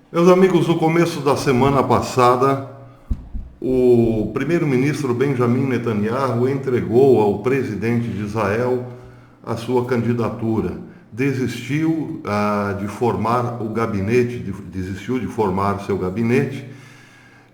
Meus amigos, no começo da semana passada, o primeiro-ministro Benjamin Netanyahu entregou ao presidente de Israel a sua candidatura. Desistiu de formar o gabinete, desistiu de formar seu gabinete,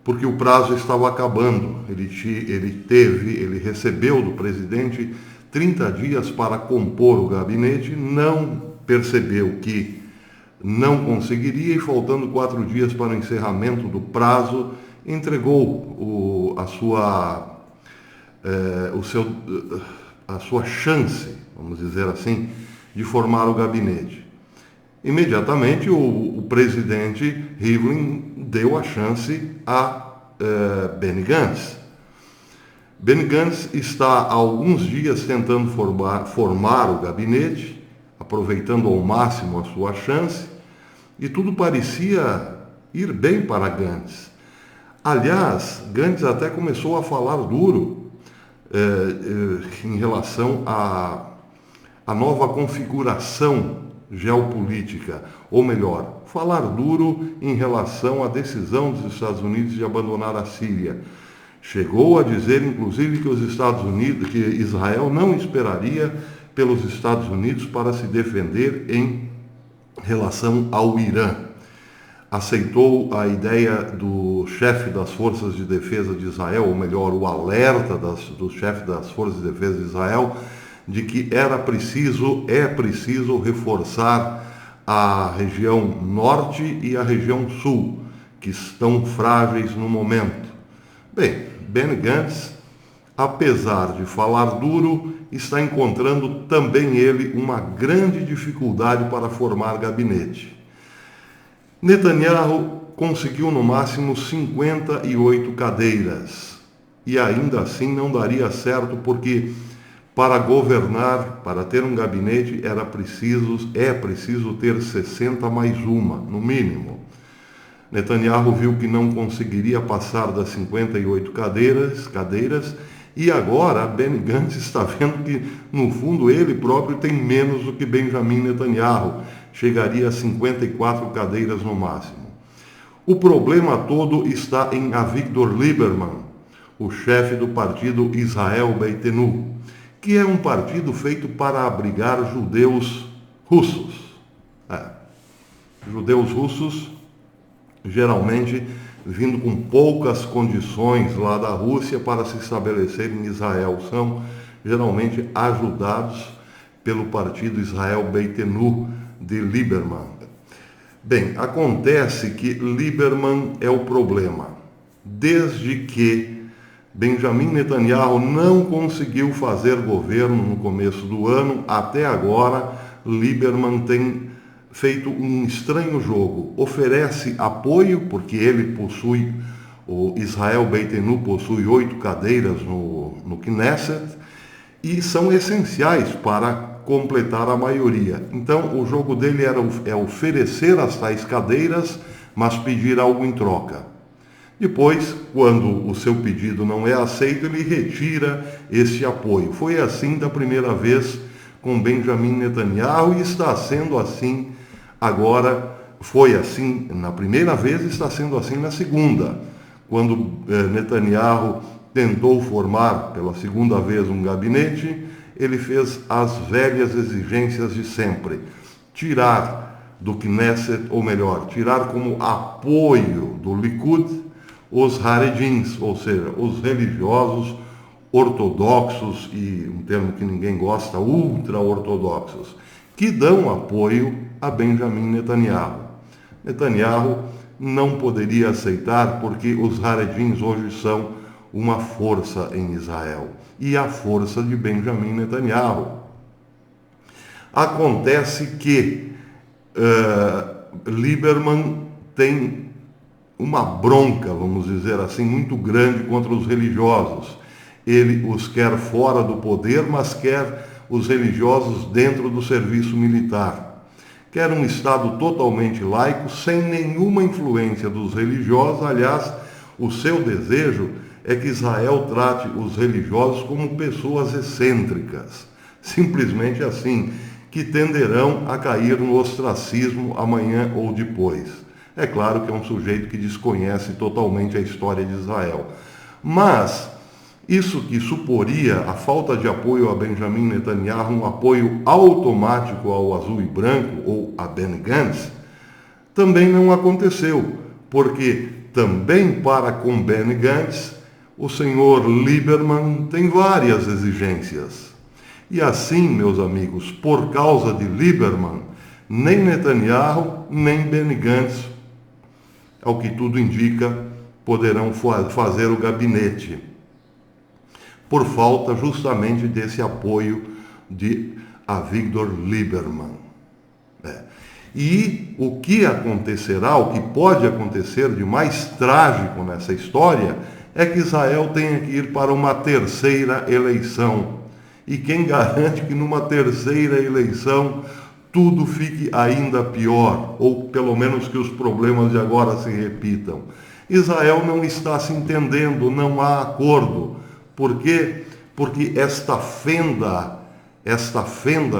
porque o prazo estava acabando. Ele recebeu do presidente 30 dias para compor o gabinete, não percebeu que não conseguiria e, faltando 4 dias para o encerramento do prazo, entregou a sua chance, vamos dizer assim, de formar o gabinete. Imediatamente o presidente Rivlin deu a chance a Benny Gantz. Benny Gantz está há alguns dias tentando formar o gabinete, aproveitando ao máximo a sua chance, e tudo parecia ir bem para Gantz. Aliás, Gantz até começou a falar duro em relação à nova configuração geopolítica, ou melhor, falar duro em relação à decisão dos Estados Unidos de abandonar a Síria. Chegou a dizer, inclusive, que Israel não esperaria pelos Estados Unidos para se defender em relação ao Irã. Aceitou a ideia do chefe das Forças de Defesa de Israel, ou melhor, o alerta do chefe das Forças de Defesa de Israel, de que é preciso reforçar a região norte e a região sul, que estão frágeis no momento. Bem, Benny Gantz, apesar de falar duro, está encontrando também ele uma grande dificuldade para formar gabinete. Netanyahu conseguiu no máximo 58 cadeiras e ainda assim não daria certo, porque para governar, para ter um gabinete, é preciso ter 60 mais uma, no mínimo. Netanyahu viu que não conseguiria passar das 58 cadeiras, e agora Benny Gantz está vendo que, no fundo, ele próprio tem menos do que Benjamin Netanyahu. Chegaria a 54 cadeiras no máximo. O problema todo está em Avigdor Lieberman, o chefe do partido Israel Beitenu, que é um partido feito para abrigar judeus russos. Judeus russos, geralmente vindo com poucas condições lá da Rússia para se estabelecer em Israel. São geralmente ajudados pelo partido Israel Beitenu de Lieberman. Bem, acontece que Lieberman é o problema. Desde que Benjamin Netanyahu não conseguiu fazer governo no começo do ano, até agora, Lieberman tem feito um estranho jogo. Oferece apoio, porque o Israel Beitenu possui 8 cadeiras no Knesset, e são essenciais para completar a maioria. Então, o jogo dele é oferecer as tais cadeiras, mas pedir algo em troca. Depois, quando o seu pedido não é aceito, ele retira esse apoio. Foi assim da primeira vez com Benjamin Netanyahu e está sendo assim agora. Foi assim na primeira vez e está sendo assim na segunda, quando Netanyahu tentou formar pela segunda vez um gabinete. Ele fez as velhas exigências de sempre: tirar do Knesset, ou melhor, tirar como apoio do Likud os Haredins, ou seja, os religiosos ortodoxos, e um termo que ninguém gosta, ultra-ortodoxos, que dão apoio a Benjamin Netanyahu. Netanyahu não poderia aceitar, porque os Haredins hoje são uma força em Israel, e a força de Benjamin Netanyahu. Acontece que Lieberman tem uma bronca, vamos dizer assim, muito grande contra os religiosos. Ele os quer fora do poder, mas quer os religiosos dentro do serviço militar. Quer um Estado totalmente laico, sem nenhuma influência dos religiosos. Aliás, o seu desejo é que Israel trate os religiosos como pessoas excêntricas, simplesmente assim, que tenderão a cair no ostracismo amanhã ou depois. É claro que é um sujeito que desconhece totalmente a história de Israel. Mas isso que suporia a falta de apoio a Benjamin Netanyahu, um apoio automático ao azul e branco ou a Benny Gantz, também não aconteceu, porque também para com Benny Gantz, o senhor Lieberman tem várias exigências. E assim, meus amigos, por causa de Lieberman, nem Netanyahu, nem Benny Gantz, ao que tudo indica, poderão fazer o gabinete, por falta justamente desse apoio de Avigdor Lieberman. E o que acontecerá, o que pode acontecer de mais trágico nessa história, é que Israel tenha que ir para uma terceira eleição. E quem garante que numa terceira eleição tudo fique ainda pior, ou pelo menos que os problemas de agora se repitam? Israel não está se entendendo, não há acordo. Por quê? Porque esta fenda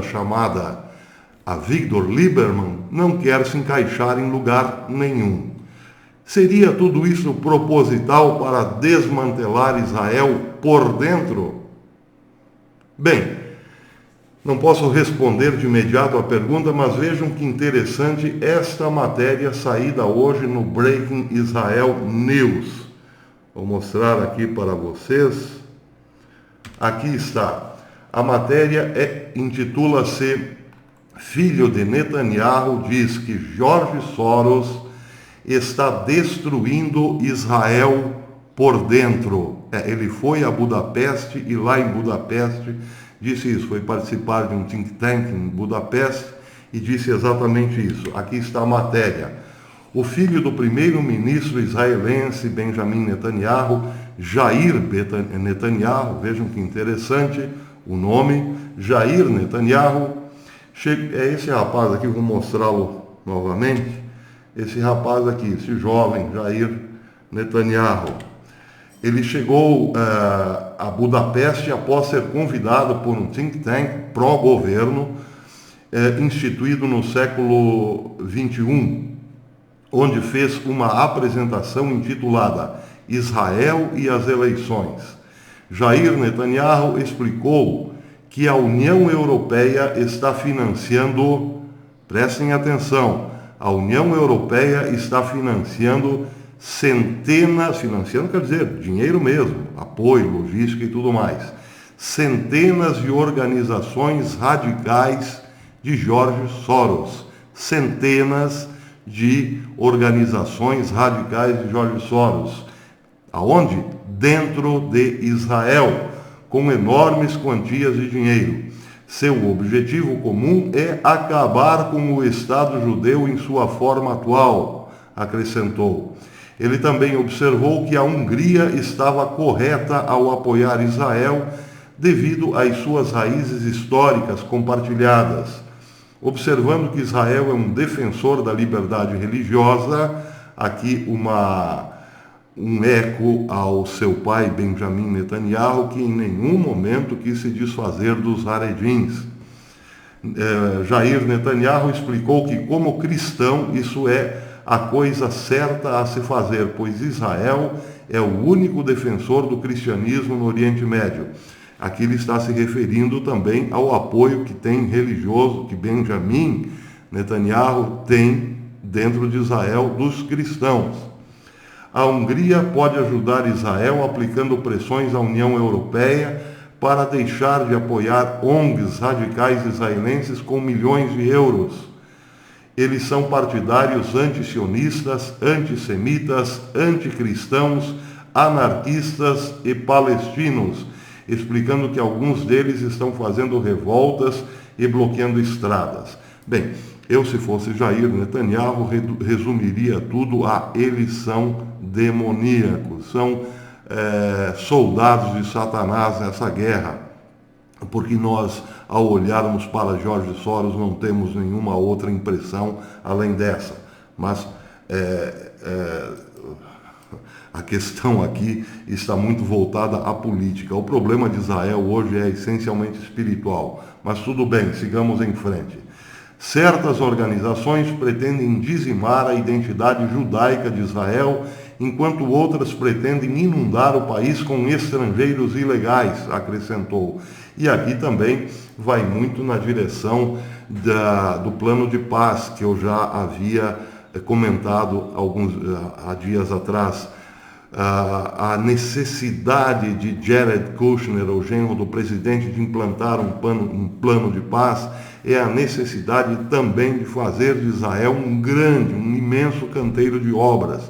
chamada Avigdor Lieberman não quer se encaixar em lugar nenhum. Seria tudo isso proposital para desmantelar Israel por dentro? Bem, não posso responder de imediato a pergunta, mas vejam que interessante esta matéria saída hoje no Breaking Israel News. Vou mostrar aqui para vocês. Aqui está. A matéria intitula-se Filho de Netanyahu diz que Jorge Soros está destruindo Israel por dentro. Ele foi a Budapeste e lá em Budapeste disse isso, foi participar de um think tank em Budapeste e disse exatamente isso. Aqui está a matéria. O filho do primeiro-ministro israelense Benjamin Netanyahu, Jair Netanyahu, vejam que interessante o nome, Jair Netanyahu, é esse rapaz aqui, vou mostrá-lo novamente, esse rapaz aqui, esse jovem, Jair Netanyahu. Ele chegou a Budapeste após ser convidado por um think tank pró-governo, instituído no século XXI, onde fez uma apresentação intitulada Israel e as Eleições. Jair Netanyahu explicou que a União Europeia está financiando, prestem atenção, a União Europeia está financiando financiando quer dizer dinheiro mesmo, apoio, logística e tudo mais, centenas de organizações radicais de Jorge Soros, centenas de organizações radicais de Jorge Soros. Aonde? Dentro de Israel, com enormes quantias de dinheiro. Seu objetivo comum é acabar com o Estado judeu em sua forma atual, acrescentou. Ele também observou que a Hungria estava correta ao apoiar Israel devido às suas raízes históricas compartilhadas. Observando que Israel é um defensor da liberdade religiosa, aqui um eco ao seu pai Benjamin Netanyahu, que em nenhum momento quis se desfazer dos haredins. Jair Netanyahu explicou que, como cristão, isso é a coisa certa a se fazer, pois Israel é o único defensor do cristianismo no Oriente Médio. Aqui ele está se referindo também ao apoio que tem religioso, que Benjamin Netanyahu tem dentro de Israel dos cristãos. A Hungria pode ajudar Israel aplicando pressões à União Europeia para deixar de apoiar ONGs radicais israelenses com milhões de euros. Eles são partidários antisionistas, antissemitas, anticristãos, anarquistas e palestinos, explicando que alguns deles estão fazendo revoltas e bloqueando estradas. Bem, eu, se fosse Jair Netanyahu, resumiria tudo a eles são demoníacos, são soldados de Satanás nessa guerra, porque nós, ao olharmos para Jorge Soros, não temos nenhuma outra impressão além dessa. Mas a questão aqui está muito voltada à política. O problema de Israel hoje é essencialmente espiritual, mas tudo bem, sigamos em frente. Certas organizações pretendem dizimar a identidade judaica de Israel, enquanto outras pretendem inundar o país com estrangeiros ilegais, acrescentou. E aqui também vai muito na direção do plano de paz, que eu já havia comentado há dias atrás. A necessidade de Jared Kushner, o genro do presidente, de implantar um plano de paz, é a necessidade também de fazer de Israel um imenso canteiro de obras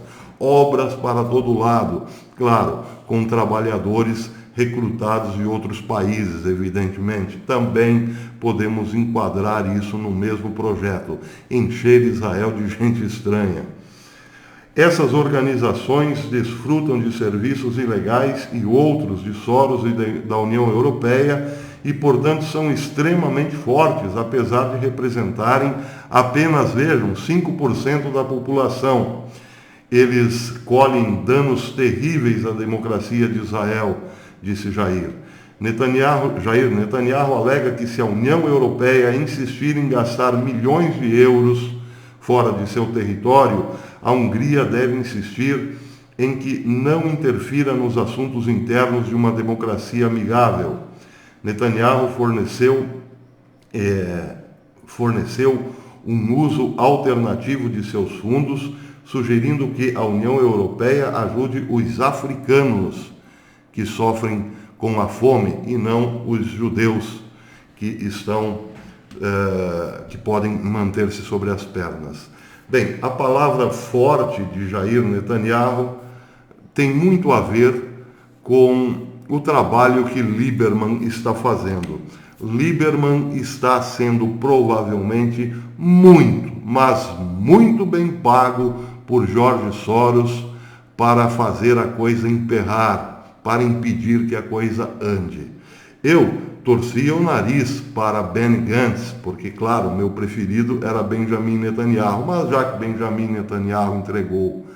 para todo lado, claro, com trabalhadores recrutados de outros países, evidentemente. Também podemos enquadrar isso no mesmo projeto, encher Israel de gente estranha. Essas organizações desfrutam de serviços ilegais e outros de Soros e da União Europeia e, portanto, são extremamente fortes, apesar de representarem apenas, vejam, 5% da população. Eles colhem danos terríveis à democracia de Israel, disse Jair. Jair Netanyahu alega que se a União Europeia insistir em gastar milhões de euros fora de seu território, a Hungria deve insistir em que não interfira nos assuntos internos de uma democracia amigável. Netanyahu forneceu um uso alternativo de seus fundos, sugerindo que a União Europeia ajude os africanos que sofrem com a fome e não os judeus que podem manter-se sobre as pernas. Bem, a palavra forte de Jair Netanyahu tem muito a ver com o trabalho que Lieberman está fazendo. Lieberman está sendo provavelmente muito bem pago por George Soros para fazer a coisa emperrar, para impedir que a coisa ande. Eu torcia o nariz para Benny Gantz, porque, claro, meu preferido era Benjamin Netanyahu, mas já que Benjamin Netanyahu entregou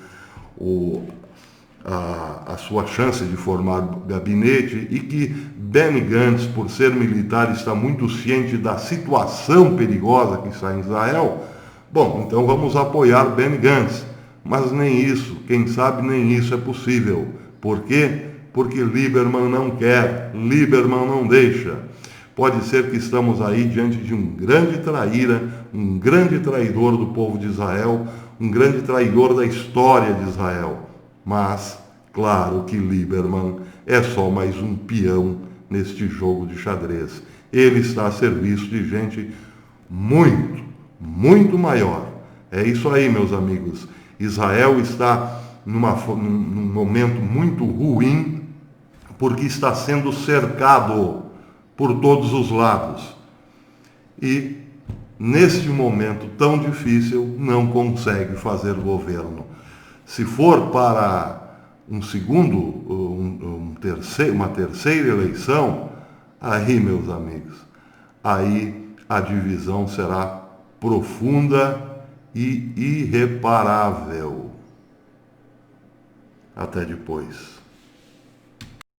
a sua chance de formar gabinete e que Benny Gantz, por ser militar, está muito ciente da situação perigosa que está em Israel, bom, então vamos apoiar Benny Gantz. Mas nem isso, quem sabe nem isso é possível. Por quê? Porque Lieberman não quer, Lieberman não deixa. Pode ser que estamos aí diante de um grande traíra, um grande traidor do povo de Israel, um grande traidor da história de Israel. Mas, claro que Lieberman é só mais um peão neste jogo de xadrez. Ele está a serviço de gente muito maior. É isso aí, meus amigos. Israel está num momento muito ruim, porque está sendo cercado por todos os lados. E, neste momento tão difícil, não consegue fazer governo. Se for para uma terceira eleição, aí, meus amigos, aí a divisão será profunda e irreparável. Até depois.